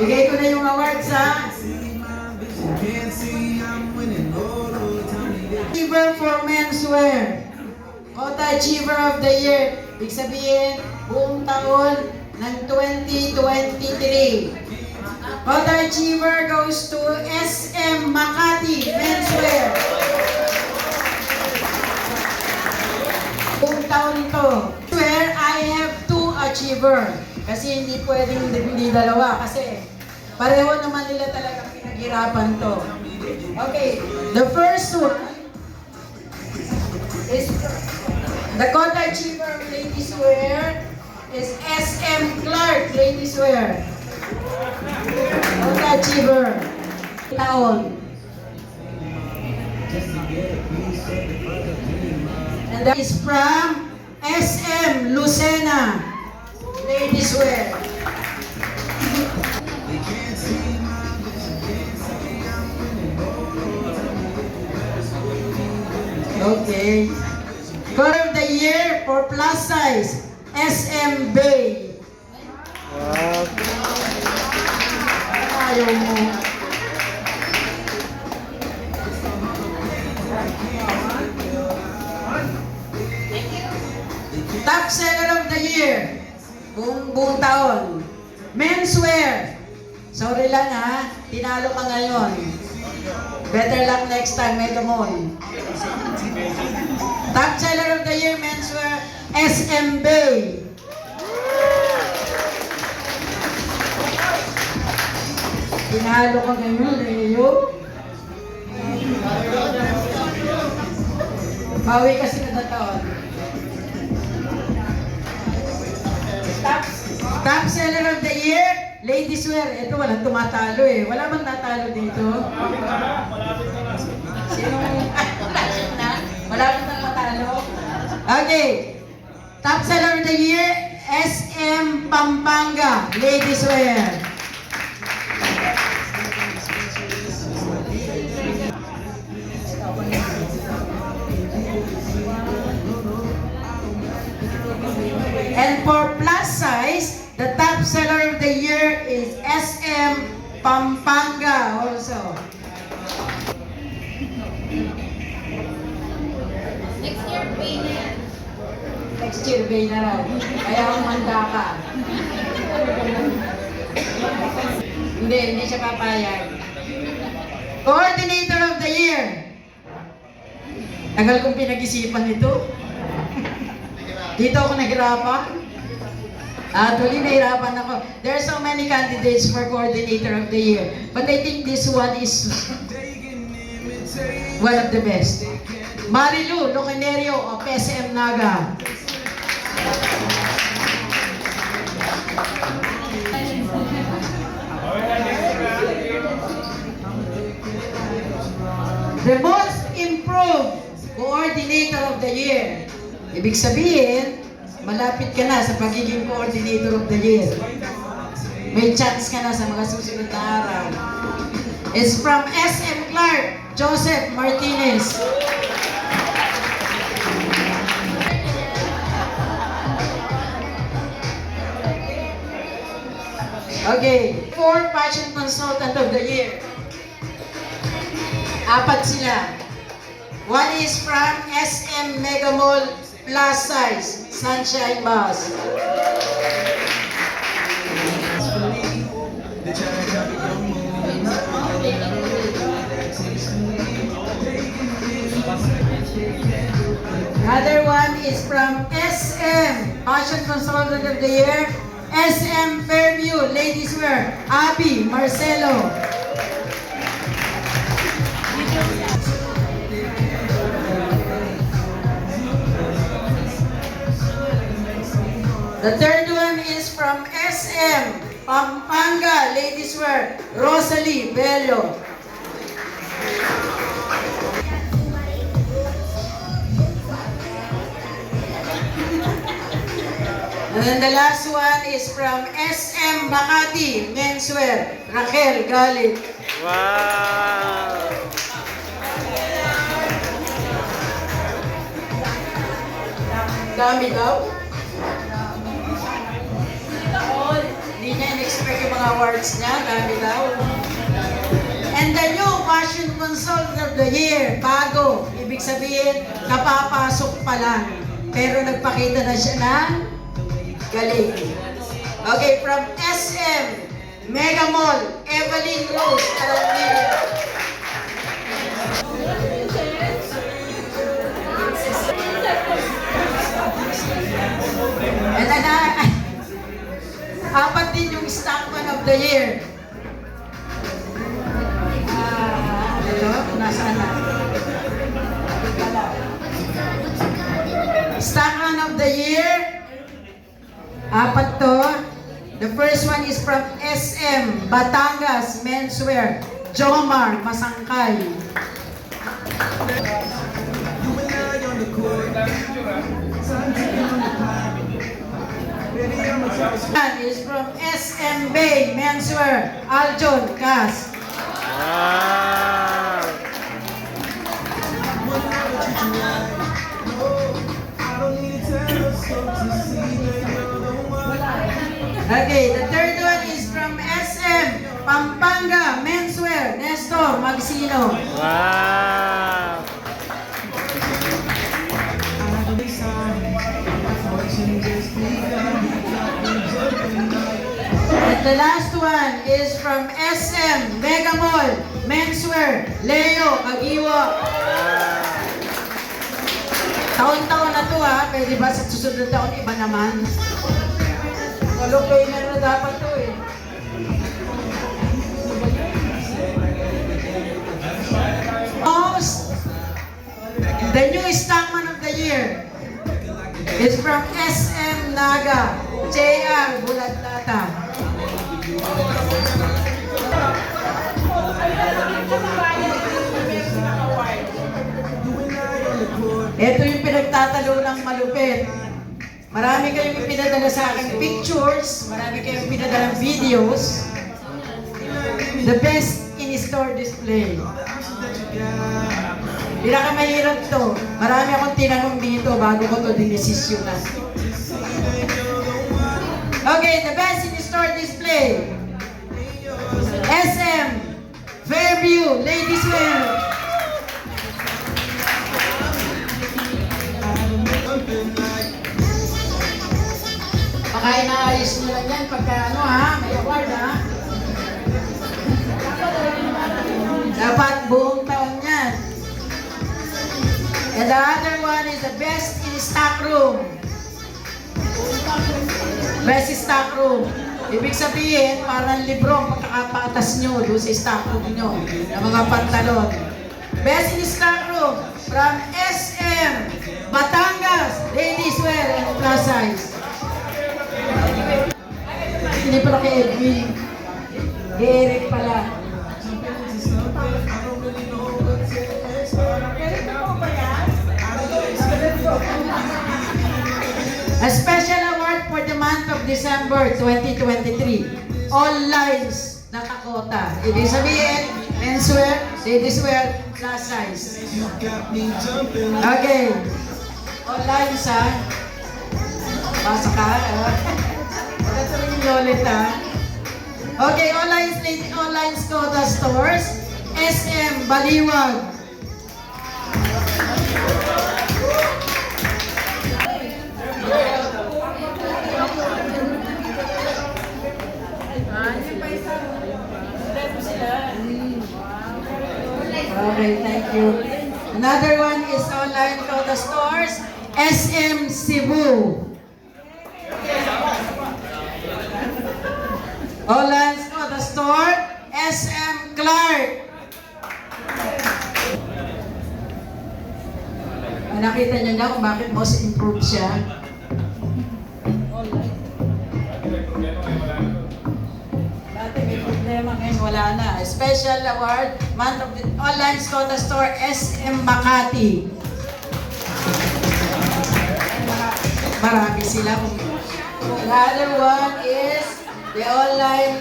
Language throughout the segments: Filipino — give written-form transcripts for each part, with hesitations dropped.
Bigay ko na yung awards ha. Achiever for Menswear. Kota Achiever of the Year. Ibig sabihin, buong taon ng 2023. Kota Achiever goes to SM Makati Menswear. Buong taon ito. Where I have two achiever. Kasi hindi pwedeng hindi dalawa. Kasi pareho naman nila talaga pinaghirapan to. Okay, the first one is the Kota Achiever of Ladies Wear is SM Clark Ladies Wear. Kota Achiever. Taon. And that is from SM Lucena Ladies Wear. Okay. Color of the Year for plus size, SM Bay. Wow. Ayaw mo. Top seller of the year. Buong taon. Menswear. Sorry lang ha. Tinalo ka ngayon. Better luck next time, Megamon. Top seller of the year, Menswear, SM Bay. Tinalo ka ngayon, Leo. Bawi kasi na taon. Top seller of the year, Ladies Wear. Ito walang tumatalo eh. Wala bang natalo dito? Sinong... malapit na? Malapit na matalo? Okay. Top seller of the year, SM Pampanga, Ladies Wear. And for plus size, the top seller of the year is SM Pampanga also. Next year, Bay na yan. Next year, Bay na raw. Kaya umanda ka. Hindi siya papayag. Coordinator of the year. Tagal kong pinag-isipan ito. Dito ako naghirapan. Actually, nahirapan ako. There are so many candidates for Coordinator of the Year. But I think this one is one of the best. Marilu Locanerio of SM Naga. The most improved Coordinator of the Year. Ibig sabihin, malapit ka na sa pagiging Coordinator of the Year. May chance ka na sa mga susunod na araw. It's from SM Clark, Joseph Martinez. Okay, 4 Fashion Consultant of the Year. 4 sila. One is from SM Mega Mall Plus Size, Sunshine Bus. Another one is from SM Fashion Consultant of the Year, SM Fairview Ladies Wear, Abby Marcelo. The third one is from SM Pampanga Ladies Wear, Rosalie Bello. And then the last one is from SM Makati Menswear, Raquel Galit. Wow! Dami daw. Hindi niya in-expect Marami yung mga awards niya, dami daw. And the new fashion consultant of the year, bago. Ibig sabihin, kapapasok pa lang. Pero nagpakita na siya ng galing. Okay, from SM, Mega Mall, Evelyn Rose, Arandilla. And then, apat din yung Stockman of the Year. Ito, nasaan na? Stockman of the Year. Apat to. The first one is from SM, Batangas, Menswear, Jomar, Masangkay. One is from SM Bay, Menswear, Aljon, Cas. Wow! Okay, the third one is from SM, Pampanga, Menswear, Nestor, Magsino. Wow! And the last one is from SM, Mega Mall, Menswear, Leo, Agiwa. Taon-taon na to ha, pwede ba sa susunod na taon iba naman? Kalupay na dapat to eh. Most, the new Stockman of the Year is from SM Naga, JR Bulatlata. Ito yung pinagtatalo ng malupit. Marami kayong pinadala sa akin pictures, marami kayong pinadala videos. The best in-store display. Pinakamahirap to. Marami akong tinanong dito bago ko to dinesisyonan. Okay, the best in-store display. SM, Fairview, Ladies Wear. Baka inaayos nyo lang yan pagka ano ha, may award ha. Dapat buong taon yan. And the other one is the best in stock room. Best in stock room. Ibig sabihin, parang libro ang pagkakapatas nyo doon sa stock room nyo ng mga pantalon. Best in stock room from SM, Batangas, Ladies Wear and Plus Size. Hindi pala kay Edwin. Eric pala. A special award for the month of December 2023. All lines na Dakota. Ibig sabihin, menswear, ladies wear, plus size. Okay. All lines ha. Basa ka. Ito rin yung Lolit ha. Okay, all lines Dakota stores. SM Baliwag. Okay, thank you. Another one is online Dakota stores. SM Cebu. Online Dakota store. SM Clark. Nakita niyo na kung bakit most improved siya. Dati may problema, ngayon wala na. Special award, month of the online Dakota store, SM Makati. Marami sila. The other one is the online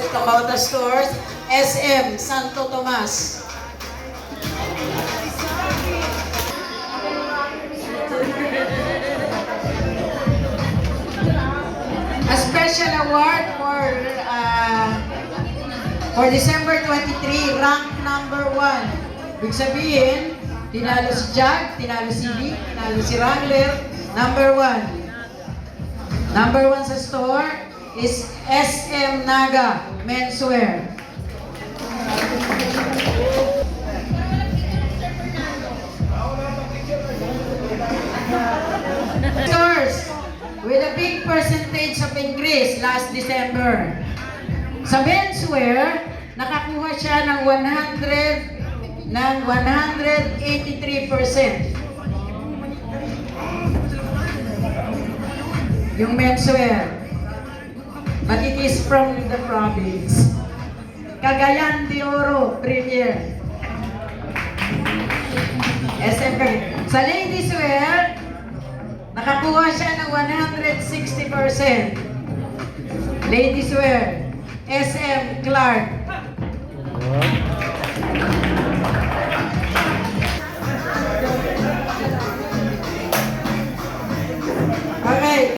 Dakota stores, SM Santo Tomas. A special award for For December 23, rank number 1. Ibig sabihin, tinalo si Jag, tinalo si Vic, tinalo si Wrangler, number 1. Number 1 sa store is SM Naga Menswear. Stores with a big percentage of increase last December. Sa menswear, nakakuha siya ng 183%. Yung menswear. But it is from the province. Cagayan de Oro, Premier. SM. Sa ladies wear, nakakuha siya ng 160%. Ladies wear, SM Clark. Okay.